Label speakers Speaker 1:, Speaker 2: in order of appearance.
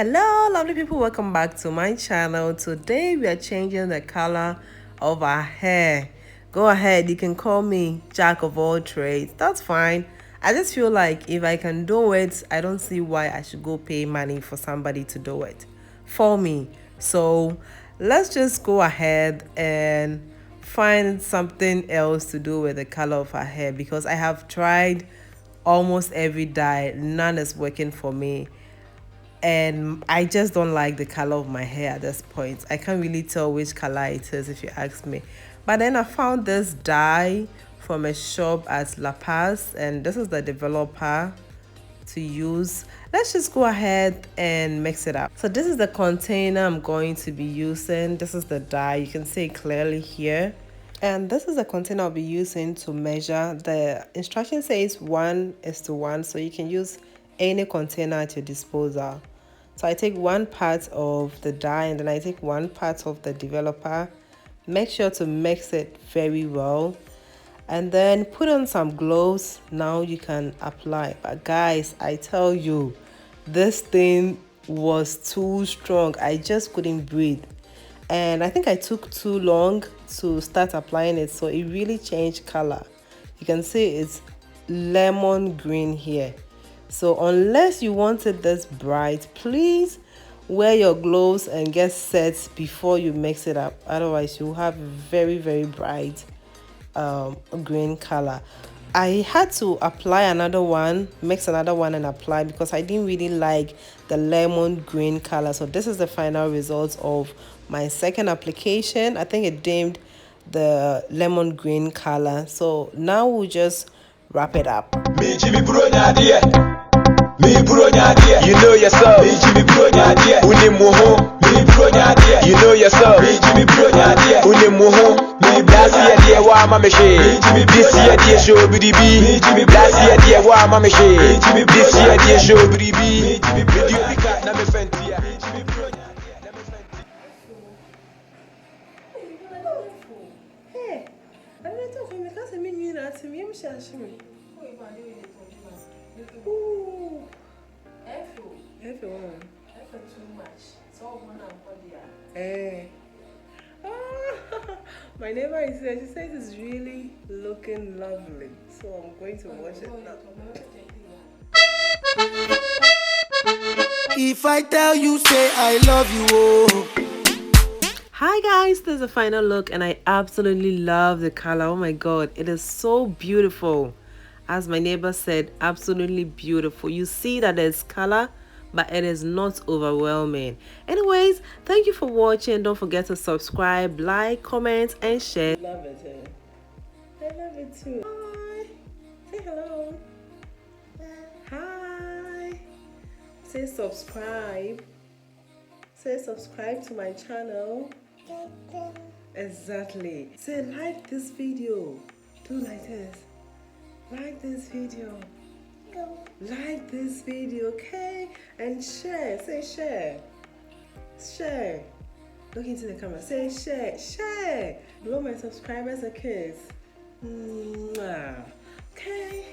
Speaker 1: Hello lovely people, welcome back to my channel. Today we are changing the color of our hair. Go ahead, you can call me jack of all trades, that's fine. I just feel like if I can do it, I don't see why I should go pay money for somebody to do it for me. So let's just go ahead and find something else to do with the color of our hair, because I have tried almost every dye, none is working for me, and I just don't like the color of my hair at this point. I can't really tell which color it is if you ask me. But then I found this dye from a shop at La Paz, and this is the developer to use. Let's just go ahead and mix it up. So this is the container I'm going to be using. This is the dye, you can see it clearly here. And this is the container I'll be using to measure. The instruction says 1:1, so you can use any container at your disposal. So I take 1 part of the dye and then I take 1 part of the developer. Make sure to mix it very well and then put on some gloves. Now you can apply. But guys, I tell you, this thing was too strong. I just couldn't breathe. And I think I took too long to start applying it, so it really changed color. You can see it's lemon green here. So unless you want it this bright, please wear your gloves and get set before you mix it up. Otherwise you'll have very bright green color. I had to apply another one, mix another one and apply, because I didn't really like the lemon green color. So this is the final result of my second application. I think it dimmed the lemon green color. So now we'll just wrap it up.
Speaker 2: You know yourself. You know yourself. Last year, dear, why am I this year, dear, show BDB. Last year, dear, why am I this year, dear, show BDB.
Speaker 1: Hey, I'm not talking because I mean you know to me. I'm sure. Ooh. Everyone. Too much. So hey. Oh, my neighbor is here. She says it's really looking lovely. So I'm going to wash it now.
Speaker 3: If I tell you, say I love you, oh.
Speaker 1: Hi guys, this is the final look and I absolutely love the color. Oh my god, it is so beautiful. As my neighbor said, absolutely beautiful. You see that there's color, but it is not overwhelming. Anyways, thank you for watching. Don't forget to subscribe, like, comment and share. I love it. I love it too. Hi. Say hello. Hi. Say subscribe. Say subscribe to my channel. Exactly. Say like this video. Do like this. Like this video. Like this video, okay? And share. Say share. Share. Look into the camera. Say share. Share. Blow my subscribers a kiss. Mwah. Okay?